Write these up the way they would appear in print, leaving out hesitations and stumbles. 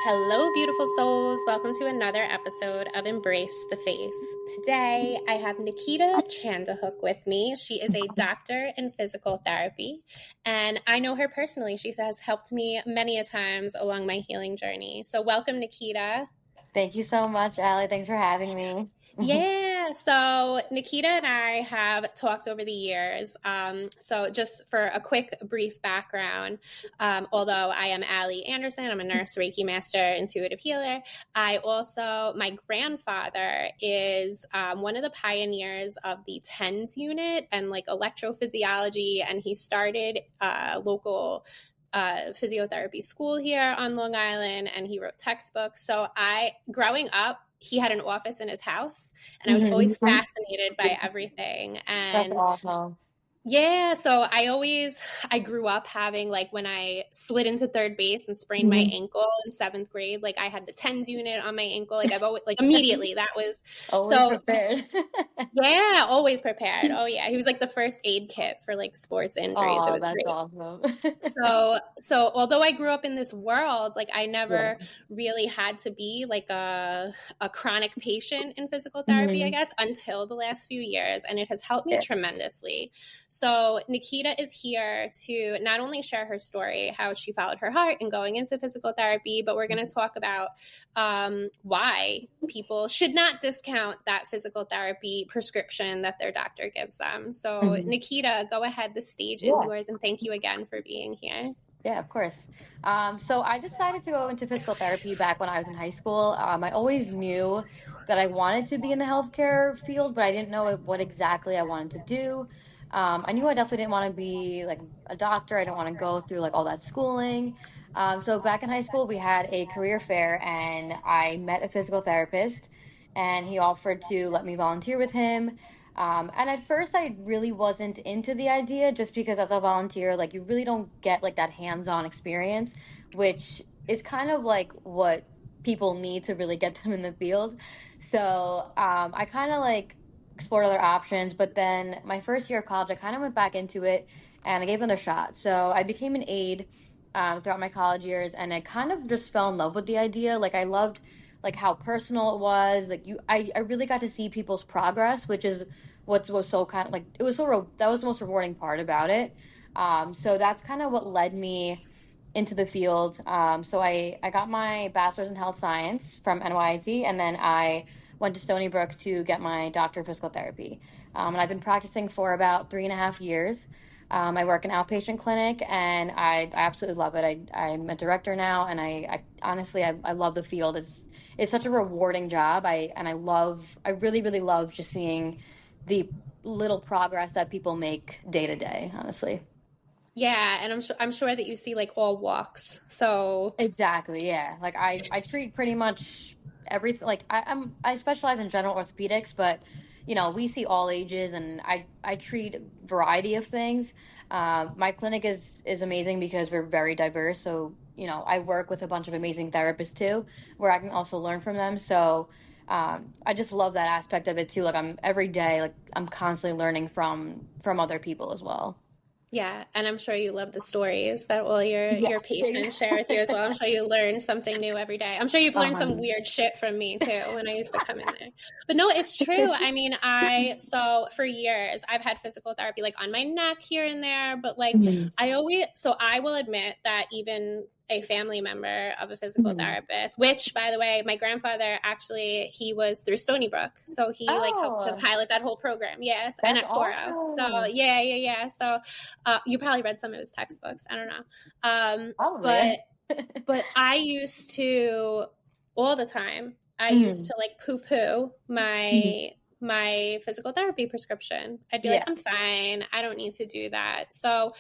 Hello, beautiful souls. Welcome to another episode of Embrace the Face. Today, I have Nikita Chandihok with me. She is a doctor in physical therapy, and I know her personally. She has helped me many a times along my healing journey. So welcome, Nikita. Thank you so much, Allie. Thanks for having me. Yeah, so Nikita and I have talked over the years. So just for a quick, brief background, although I am Allie Anderson, I'm a nurse, Reiki master, intuitive healer. My grandfather is one of the pioneers of the TENS unit and like electrophysiology, and he started local physiotherapy school here on Long Island, and he wrote textbooks. So growing up, he had an office in his house, and I was always fascinated by everything. That's And awesome. yeah, so I grew up having, like, when I slid into third base and sprained my ankle in seventh grade, like I had the TENS unit on my ankle. Like I've always, like, immediately that was, Always so prepared. yeah, always prepared. Oh yeah. He was like the first aid kit for like sports injuries. It Oh, was that's great. awesome. So although I grew up in this world, like I Yeah. never really had to be like a chronic patient in physical therapy, I Mhm. guess, until the last few years, and it has helped me Yeah. tremendously. So Nikita is here to not only share her story, how she followed her heart in going into physical therapy, but we're going to talk about why people should not discount that physical therapy prescription that their doctor gives them. So Mhm. Nikita, go ahead. The stage is Yeah. yours, and thank you again for being here. Yeah, of course. So I decided to go into physical therapy back when I was in high school. I always knew that I wanted to be in the healthcare field, but I didn't know what exactly I wanted to do. I knew I definitely didn't want to be like a doctor. I didn't want to go through like all that schooling. So back in high school, we had a career fair, and I met a physical therapist, and he offered to let me volunteer with him. And at first, I really wasn't into the idea just because as a volunteer, like you really don't get like that hands-on experience, which is kind of like what people need to really get them in the field. So I kind of like explored other options, but then my first year of college, I kind of went back into it and I gave it another shot. So I became an aide throughout my college years, and I kind of just fell in love with the idea. Like I loved like how personal it was. Like I really got to see people's progress, which is what was so kind of like it was that was the most rewarding part about it. So that's kind of what led me into the field. So I got my bachelor's in health science from NYIT, and then I went to Stony Brook to get my doctor of physical therapy. And I've been practicing for about 3.5 years. I work in outpatient clinic, and I absolutely love it. I'm a director now, and I honestly I love the field. It's such a rewarding job. I really really love just seeing the little progress that people make day to day, honestly. Yeah, and I'm sure that you see like all walks. So Exactly, yeah. Like I treat pretty much everything. Like I specialize in general orthopedics, but we see all ages, and I treat a variety of things. My clinic is amazing because we're very diverse. So I work with a bunch of amazing therapists too, where I can also learn from them. So I just love that aspect of it too. Like I'm every day, like I'm constantly learning from other people as well. yeah, and I'm sure you love the stories that all your Yes, patients share with you as well. I'm sure you learn something new every day. I'm sure you've learned some 100. weird shit from me too when I used to come in there. But no, it's true. I mean, so for years I've had physical therapy like on my neck here and there, but like Mhm. I will admit that even a family member of a physical Mhm. therapist, which by the way, my grandfather actually, he was through Stony Brook. So he like helped to Oh, pilot that whole program. Yes. And that's at Toro. So awesome. yeah. So you probably read some of his textbooks. I don't know. Um, Probably. but but I used to all the time. I used Mhm. to like poo poo Mhm. my physical therapy prescription. I'd be like, Yeah. I'm fine. I don't need to do that. So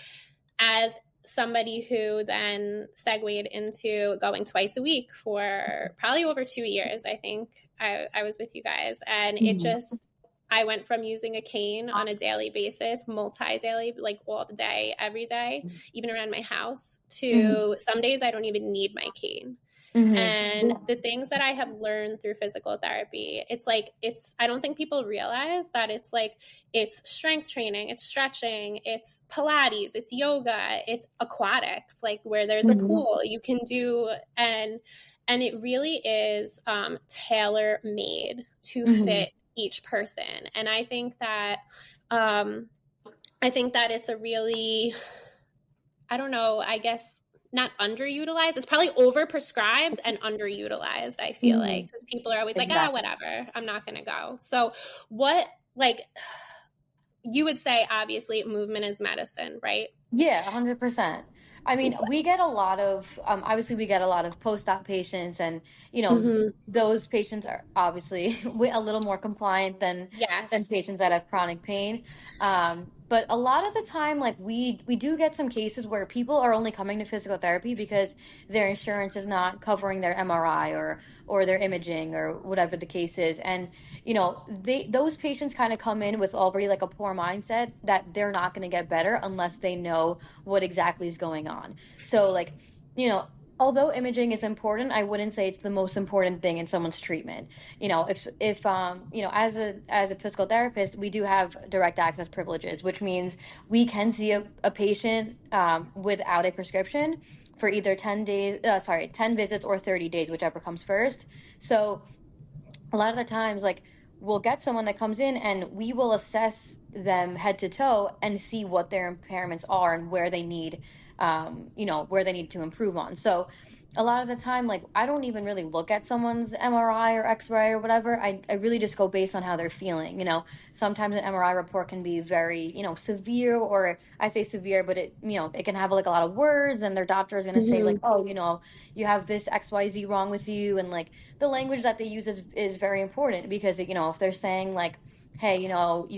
as somebody who then segued into going twice a week for probably over 2 years, I think I was with you guys, and it Mhm. just I went from using a cane on a daily basis, multi-daily, like all the day, every day, even around my house, Mhm. to some days I don't even need my cane. Mhm. And the things that I have learned through physical therapy, I don't think people realize that it's strength training, it's stretching, it's Pilates, it's yoga, it's aquatics, like where there's a Mhm. pool you can do. And it really is tailor made to Hmm. fit each person. And I think that it's a really, I don't know, I guess not underutilized. It's probably overprescribed and underutilized, I feel Hmm. like, because people are always like, ah, Exactly. whatever, I'm not going to go. So, what, like, you would say, obviously, movement is medicine, right? Yeah, 100%. I mean, we get a lot of, obviously, we get a lot of post-op patients, and Mm-hmm. those patients are obviously a little more compliant than Yes. patients that have chronic pain. But a lot of the time, like we do get some cases where people are only coming to physical therapy because their insurance is not covering their MRI or their imaging or whatever the case is, and those patients kind of come in with already like a poor mindset that they're not going to get better unless they know what exactly is going on. So like, you know, although imaging is important, I wouldn't say it's the most important thing in someone's treatment. If as a physical therapist, we do have direct access privileges, which means we can see a patient without a prescription for either 10 visits or 30 days, whichever comes first. So a lot of the times, like, we'll get someone that comes in and we will assess them head to toe and see what their impairments are and where they need where they need to improve on. So a lot of the time, like, I don't even really look at someone's MRI or X-ray or whatever. I really just go based on how they're feeling. Sometimes an MRI report can be very severe, or I say severe, but it can have like a lot of words, and their doctor is going to say like, Mm-hmm. oh, you have this XYZ wrong with you, and like the language that they use is very important, because if they're saying like, hey,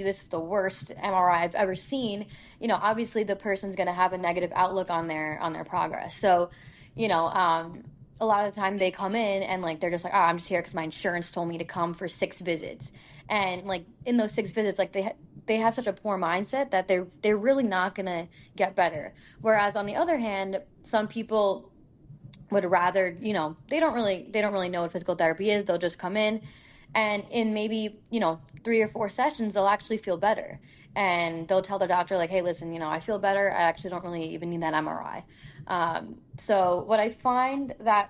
this is the worst MRI I've ever seen, obviously the person's going to have a negative outlook on their progress. So a lot of the time they come in and like they're just like, oh, I'm just here because my insurance told me to come for 6 visits, and like in those 6 visits, like they have such a poor mindset that they're really not going to get better. Whereas on the other hand, some people would rather, they don't really know what physical therapy is. They'll just come in, and in maybe 3 or 4 sessions they'll actually feel better, and they'll tell their doctor like, hey, listen, I feel better, I actually don't really even need that MRI. So what I find that,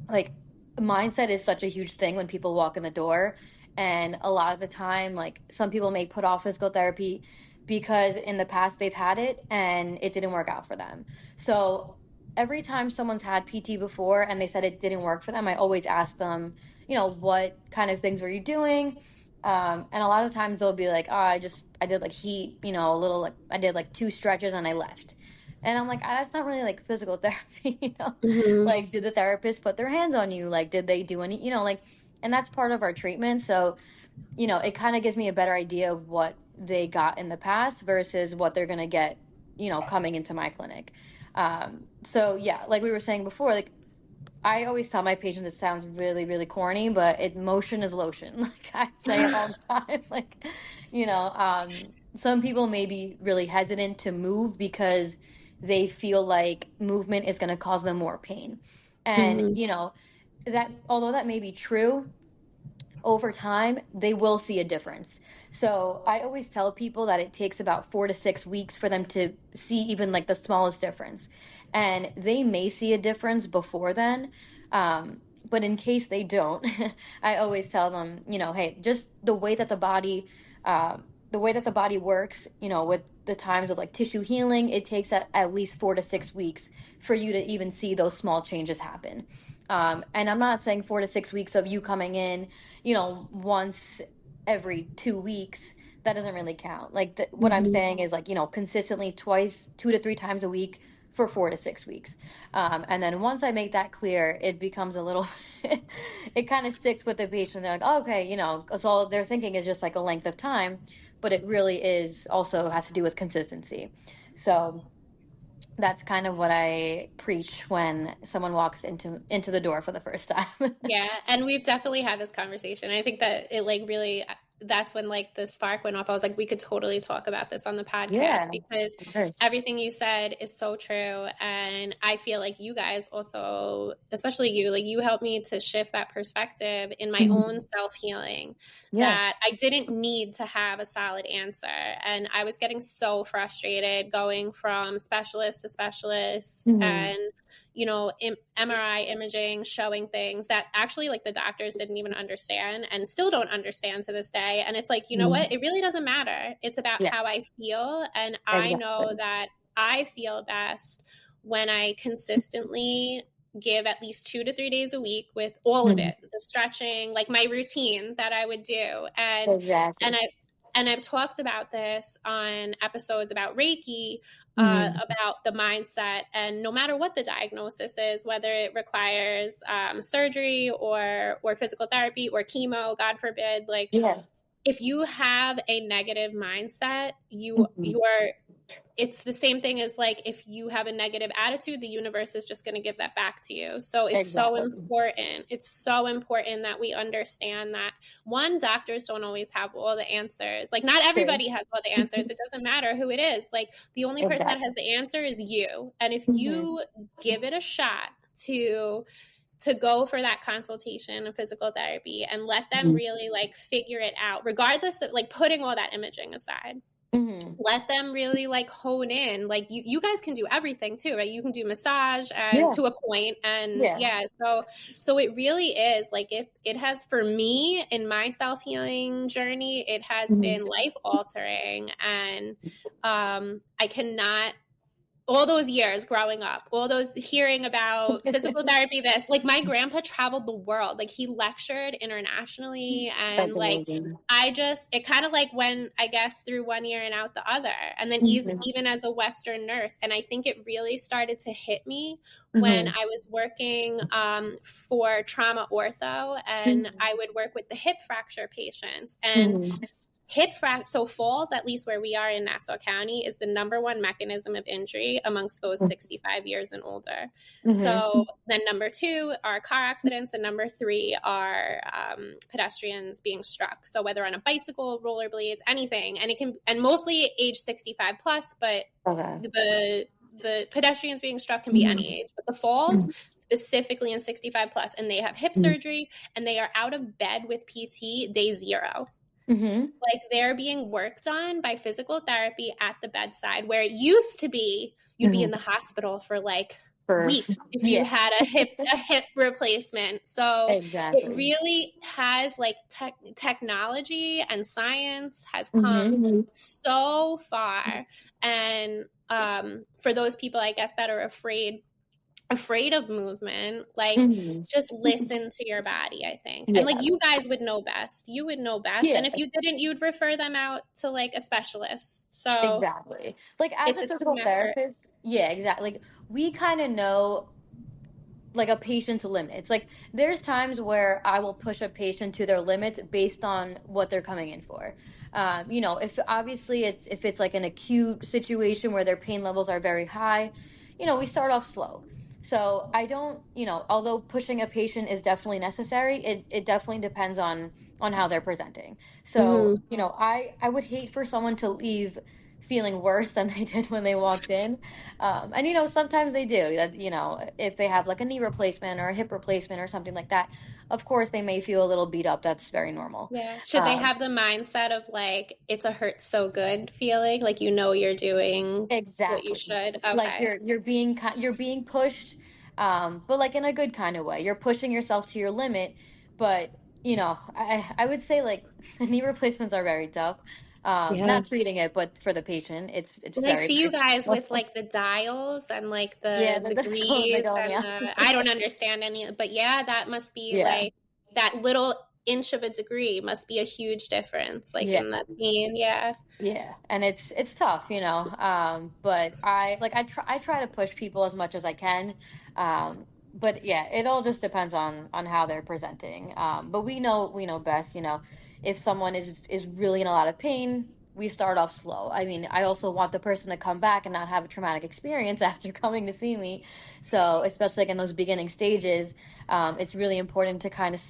like, mindset is such a huge thing when people walk in the door, and a lot of the time, like, some people may put off physical therapy because in the past they've had it and it didn't work out for them. So every time someone's had PT before and they said it didn't work for them, I always ask them, what kind of things were you doing? And a lot of times they'll be like, oh, I did like heat, a little, like I did like 2 stretches and I left. And I'm like, "Ah, that's not really like physical therapy, Mm-hmm. Like, did the therapist put their hands on you? Like, did they do any, like, and that's part of our treatment. So, it kind of gives me a better idea of what they got in the past versus what they're going to get, coming into my clinic. So yeah, like we were saying before, like, I always tell my patients, it sounds really, really corny, but motion is lotion. Like, I say it all the time. Like, some people may be really hesitant to move because they feel like movement is going to cause them more pain. And, Mm-hmm. that, although that may be true, over time, they will see a difference. So I always tell people that it takes about 4 to 6 weeks for them to see even like the smallest difference. And they may see a difference before then. But in case they don't, I always tell them, hey, just the way that the body works, with the times of like tissue healing, it takes at least 4 to 6 weeks for you to even see those small changes happen. And I'm not saying 4 to 6 weeks of you coming in, once every 2 weeks. That doesn't really count. Like, what I'm Mm-hmm. saying is like, consistently twice, 2 to 3 times a week for 4 to 6 weeks. And then once I make that clear, it becomes a little, it kind of sticks with the patient. They're like, oh, okay, because all they're thinking is just like a length of time, but it really is also has to do with consistency. So that's kind of what I preach when someone walks into the door for the first time. Yeah, and we've definitely had this conversation. I think that it like really that's when like the spark went off. I was like, we could totally talk about this on the podcast Yeah, because of course. everything you said is so true. And I feel like you guys also, especially you, like you helped me to shift that perspective in my own Mhm. self-healing Yeah. that I didn't need to have a solid answer. And I was getting so frustrated going from specialist to specialist Hmm. and MRI imaging showing things that actually like the doctors didn't even understand and still don't understand to this day. And it's like, you know what? It really doesn't matter. It's about Yeah, how I feel. And I know exactly. that I feel best when I consistently give at least 2 to 3 days a week with all of it, the stretching, like my routine that I would do. And Exactly. I've talked about this on episodes about Reiki, Hmm. about the mindset, and no matter what the diagnosis is, whether it requires surgery or physical therapy or chemo, God forbid, like Yeah. if you have a negative mindset, Hmm. you're it's the same thing as like if you have a negative attitude, the universe is just going to give that back to you. So it's so Exactly. important. It's so important that we understand that one, doctors don't always have all the answers. Like not True. everybody has all the answers. It doesn't matter who it is. Like the only person that has Exactly. the answer is you. And if Hmm. you give it a shot to go for that consultation of physical therapy and let them really like figure it out, regardless of like putting all that imaging aside, Hmm. let them really like hone in. Like you guys can do everything too, right? You can do massage and Yeah. to a point, and Yeah. yeah, so it really is like it has, for me in my self-healing journey, it has Hmm. been life altering. And I cannot, all those years growing up, all those hearing about physical therapy, this, like my grandpa traveled the world, like he lectured internationally. And That's like, amazing. it kind of like when I guess through one ear and out the other. And then Hmm. even as a Western nurse. And I think it really started to hit me when Hmm. I was working for trauma ortho, and I would work with the hip fracture patients. And Hmm. so falls, at least where we are in Nassau County, is the number one mechanism of injury amongst those 65 years and older. Hmm. So then number two are car accidents, and number three are pedestrians being struck. So whether on a bicycle, rollerblades, anything, and mostly age 65 plus, but Okay. the pedestrians being struck can be any age, but the falls specifically in 65 plus, and they have hip surgery and they are out of bed with PT day zero. Hmm. Like they're being worked on by physical therapy at the bedside, where it used to be you'd be in the Hmm. hospital for like For weeks if you yeah, had a hip replacement. So it exactly. really has like technology and science has come Hmm. so far. And for those people, I guess, that are afraid of movement, like Hmm. just listen to your body, I think. And like Yeah. you guys would know best. You would know best. Yeah. And if you didn't, you'd refer them out to like a specialist. So Exactly. Like as it's a a team physical effort. therapist, yeah, exactly. Like we kind of know like a patient's limits. Like there's times where I will push a patient to their limits based on what they're coming in for. If obviously if it's like an acute situation where their pain levels are very high, we start off slow. So I don't, although pushing a patient is definitely necessary, it definitely depends on how they're presenting. So, Mm-hmm. I would hate for someone to leave feeling worse than they did when they walked in. And sometimes they do that, if they have like a knee replacement or a hip replacement or something like that, of course they may feel a little beat up. That's very normal. Yeah. Should they Um, have the mindset of like it's a hurt so good feeling, like you're doing what you exactly. should? Like Okay. you're being pushed, but like in a good kind of way. You're pushing yourself to your limit, but I would say like knee replacements are very tough. Yeah. Not treating it, but for the patient, it's When I very, see you very guys with tough. like the dials and like Yeah, the the going, they're degrees going, and yeah. I don't understand any, but yeah, that must be Yeah. like that little inch of a degree must be a huge difference, like Yeah. in the pain. Yeah. Yeah, and it's tough, but I try to push people as much as I can. But yeah, it all just depends on how they're presenting. But we know best, if someone is really in a lot of pain, we start off slow. I mean, I also want the person to come back and not have a traumatic experience after coming to see me. So, especially like in those beginning stages, it's really important to kind of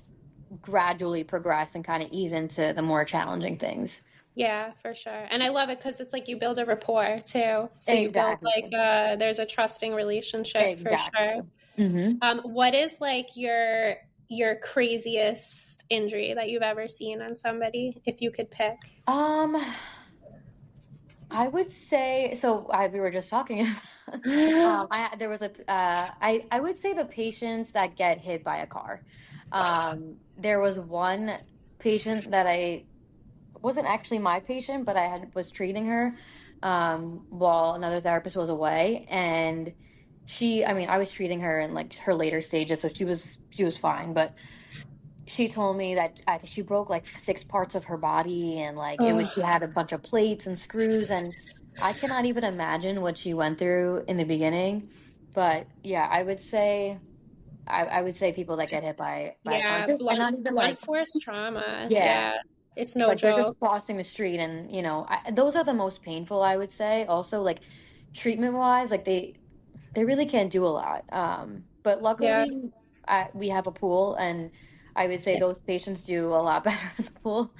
gradually progress and kind of ease into the more challenging things. Yeah, for sure. And I love it because it's like you build a rapport too. So you build like Exactly. there's a trusting relationship for sure. Exactly. Hmm. What is like your craziest injury that you've ever seen on somebody, if you could pick? Um, I would say so. We were just talking. There was I would say the patients that get hit by a car. There was one patient that I wasn't actually my patient, but was treating her while another therapist was away, and I mean, I was treating her in like her later stages, so she was fine, but she told me that she broke like 6 parts of her body, and like she Oh, had a bunch of plates and screws, and I cannot even imagine what she went through in the beginning. But yeah, I would say people that get hit by a car, yeah, just and not even blunt like, force trauma. yeah, Yeah, it's no like they're just joke. crossing the street, and those are the most painful, I would say. Also, like treatment wise, like they really can't do a lot. But Yeah. luckily, we have a pool, and I would say those patients do a lot better in the pool.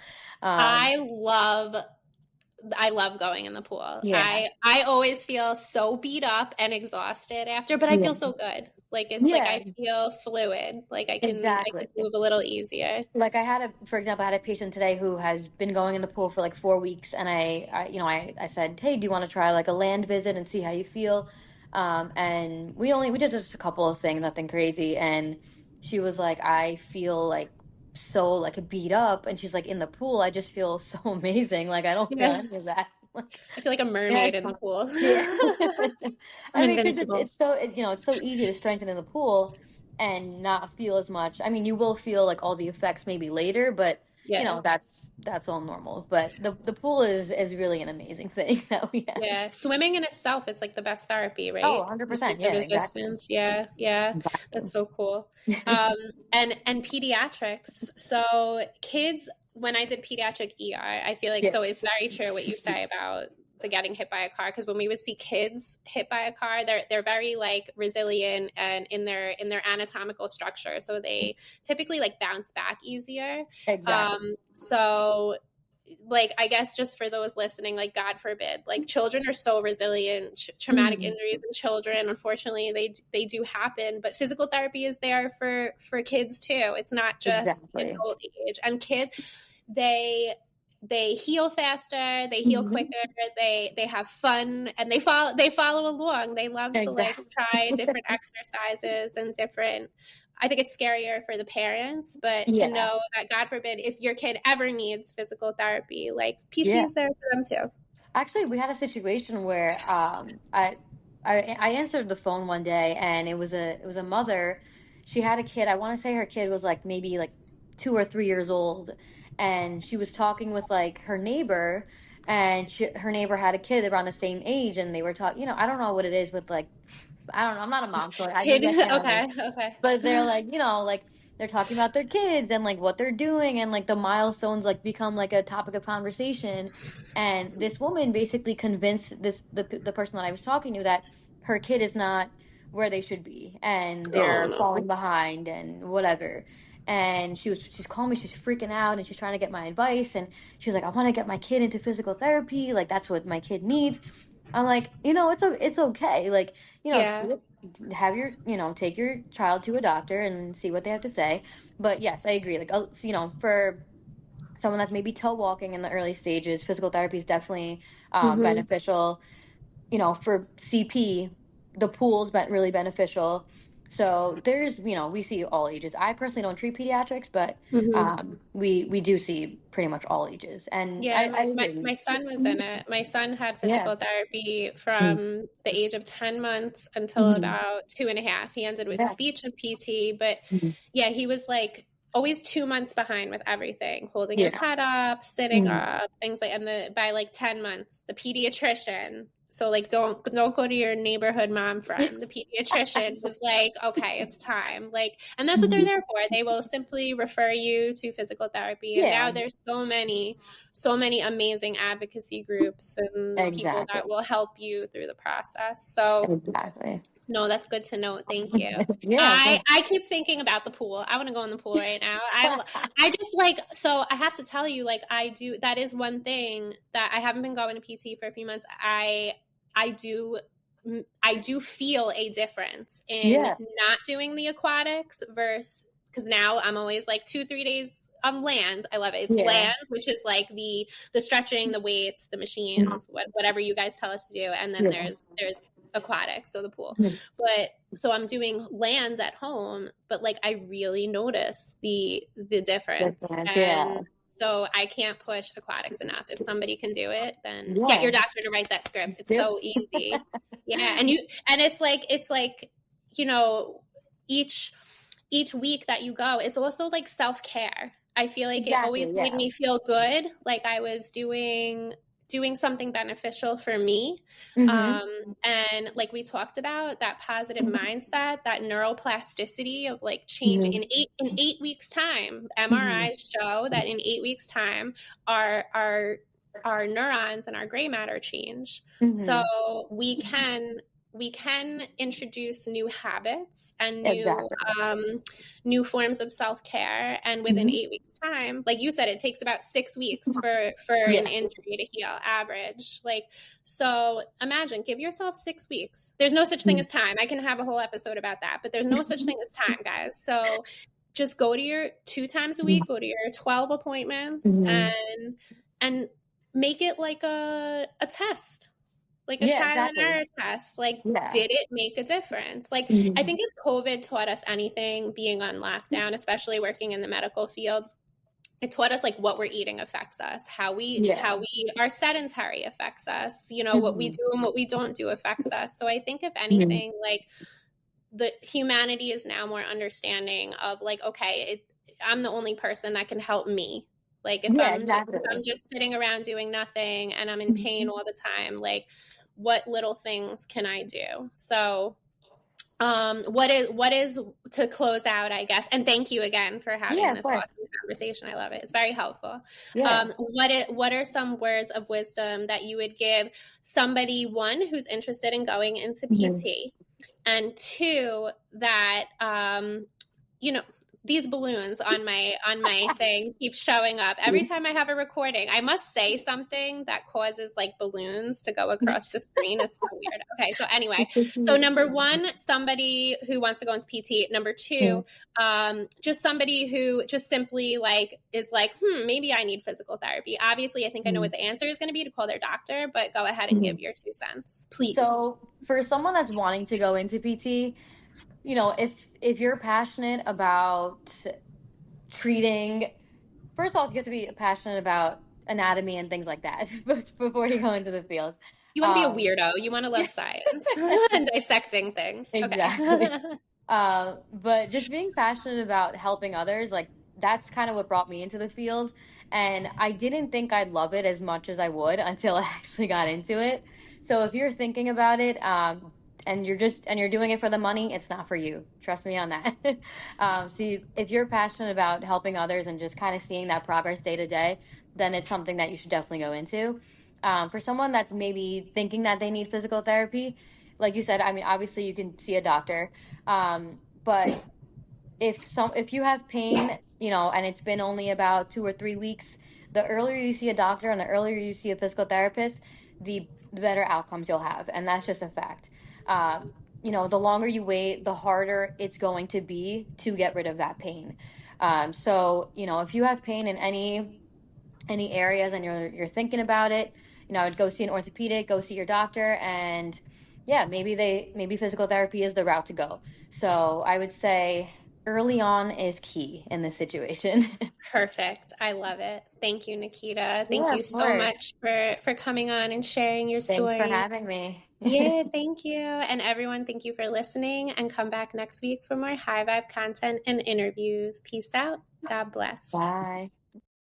Um, I love I love going in the pool. yeah, I always feel so beat up and exhausted after, but I yeah, feel so good. Like it's like yeah, I feel fluid. Like I can exactly. move a little easier. Like for example, I had a patient today who has been going in the pool for like 4 weeks, and I said, hey, do you want to try like a land visit and see how you feel? And we did just a couple of things, nothing crazy, and she was like, I feel like so like beat up, and she's like, in the pool, I just feel so amazing. Like I don't feel Yeah. any of that. Like, I feel like a yeah, mermaid it's in the fun. pool. Yeah. I'm I mean, because invincible. it's so easy to strengthen in the pool and not feel as much. I mean, you will feel like all the effects maybe later, but Yeah. that's all normal. But the pool is really an amazing thing that we have. Yeah, swimming in itself, it's like the best therapy, Oh, right? With 100%. the Yeah, exactly. resistance. Yeah, yeah. Exactly. That's so cool. Um, and pediatrics. So kids, when I did pediatric ER, I feel like Yeah. so it's very true what you say about the getting hit by a car, because when we would see kids hit by a car, they're very like resilient and in their anatomical structure, so they typically like bounce back easier. Exactly. So like I guess just for those listening, like God forbid, like children are so resilient. Traumatic Mhm. injuries in children, unfortunately, they do happen. But physical therapy is there for kids too. It's not just in Exactly. old age. And kids, they they heal faster, they heal quicker, Mhm. they have fun, and they follow along. They love to like Exactly. try different exercises and different. I think it's scarier for the parents, but to Yeah. know that God forbid if your kid ever needs physical therapy, like PT Yeah. is there for them too. Actually, we had a situation where I answered the phone one day, and it was a mother. She had a kid. I want to say her kid was like maybe like 2 or 3 years old, and she was talking with like her neighbor, and her neighbor had a kid around the same age, and they were talking. I don't know what it is with like, I don't know. I'm not a mom, so I Kid, maybe I can't okay, okay. but they're like, like they're talking about their kids and like what they're doing, and like the milestones like become like a topic of conversation. And this woman basically convinced the person that I was talking to that her kid is not where they should be, and Oh they're no. falling behind and whatever. And she's calling me, she's freaking out, and she's trying to get my advice, and she's like, I want to get my kid into physical therapy, like that's what my kid needs. I'm like, it's okay. Like, Yeah. have take your child to a doctor and see what they have to say. But yes, I agree. Like, for someone that's maybe toe walking in the early stages, physical therapy is definitely Hmm. beneficial. For CP, the pool's been really beneficial. So we see all ages. I personally don't treat pediatrics, but Hmm. we do see pretty much all ages. And Yeah, I my agree. my son was in it. My son had Yeah. physical therapy Mm. from the age of 10 months until Mhm. about two and a half. He ended with Yeah. speech and PT, but Mhm. yeah, he was like always 2 months behind with everything, holding his Yeah. head up, sitting Mhm. up, things like, and by like 10 months, the pediatrician, so like don't go to your neighborhood mom friend. The pediatrician was like, okay, it's time. Like, and that's what they're Mhm. there for. They will simply refer you to physical therapy. And now Yeah. there's so many amazing advocacy groups and people Exactly. that will help you through the process. So Exactly. no, that's good to know. Thank you. Yeah. I keep thinking about the pool. I want to go in the pool right now. I just like, so I have to tell you, like I do, that is one thing that I haven't been going to PT for a few months. I do I do feel a difference in Yeah. not doing the aquatics versus, because now I'm always like 2-3 days on land. I love it. It's Yeah. land, which is like the stretching, the weights, the machines, whatever you guys tell us to do. And then Yeah. there's aquatic, so the pool. Mhm. But so I'm doing land at home, but like I really notice the difference. Yeah. And so I can't push aquatics enough. If somebody can do it, then get Yeah. your doctor to write that script. It's Yep. so easy. Yeah. And it's like, you know, each week that you go, it's also like self-care. I feel like it Exactly. always made Yeah. me feel good, like I was doing something beneficial for me. Hmm. And like we talked about, that positive mindset, that neuroplasticity of like change Hmm. in 8 weeks time. Hmm. MRIs show that in 8 weeks time, our neurons and our gray matter change. So Hmm. we can introduce new habits and Exactly. new forms of self-care, and within Hmm. 8 weeks time, like you said, it takes about 6 weeks for an Yeah. injury to heal, average. Like, so imagine, give yourself 6 weeks. There's no such thing Mhm. as time. I can have a whole episode about that, but there's no such thing as time, guys. So just go to your 2 times a week, go to your 12 appointments, Mhm. and make it like a test, like a Yeah, trial and exactly. error test. Like, Yeah. did it make a difference? Like, I Mhm. think if COVID taught us anything, being on lockdown, especially working in the medical field, it taught us like what we're eating affects us, how we Yeah. are sedentary affects us, you know, what we Mhm. do and what we don't do affects us. So I think if Mhm. anything, like the humanity is now more understanding of like, okay, I'm the only person that can help me. Like if Yeah, I'm exactly. just sitting around doing nothing and I'm in pain Mhm. all the time, like what little things can I do? So what is to close out, I guess, and thank you again for having Yeah, of this course. awesome conversation. I love it. It's very helpful. Yeah. What are some words of wisdom that you would give somebody, one, who's interested in going into Mhm. PT, and two, that you know, these balloons on my thing keep showing up every time I have a recording. I must say something that causes like balloons to go across the screen. It's so weird. Okay, so anyway, so number one, somebody who wants to go into PT. Number two, just somebody who just simply like is like, maybe I need physical therapy. Obviously, I think I know what the answer is going to be, to call their doctor, but go ahead and give Mhm. your 2 cents, please. So for someone that's wanting to go into PT, if you're passionate about treating, first of all, you have to be passionate about anatomy and things like that but before you go into the field. You want to be a Um, weirdo. You want to love science and dissecting things. Okay. exactly. But just being passionate about helping others, like that's kind of what brought me into the field. And I didn't think I'd love it as much as I would until I actually got into it. So if you're thinking about it, and you're doing it for the money, it's not for you. Trust me on that. If you're passionate about helping others and just kind of seeing that progress day to day, then it's something that you should definitely go into. For someone that's maybe thinking that they need physical therapy, like you said, I mean, obviously you can see a doctor, but if you have pain, and it's been only about 2 or 3 weeks, the earlier you see a doctor and the earlier you see a physical therapist, the better outcomes you'll have, and that's just a fact. The longer you wait, the harder it's going to be to get rid of that pain. So if you have pain in any areas and you're thinking about it, I would go see an orthopedic, go see your doctor, and yeah, maybe physical therapy is the route to go. So I would say early on is key in this situation. Perfect. I love it. Thank you, Nikita. Thank Yeah, you of so course. much for coming on and sharing your Thanks for story. having me. Yeah, thank you. And everyone, thank you for listening, and come back next week for more high vibe content and interviews. Peace out. God bless. Bye.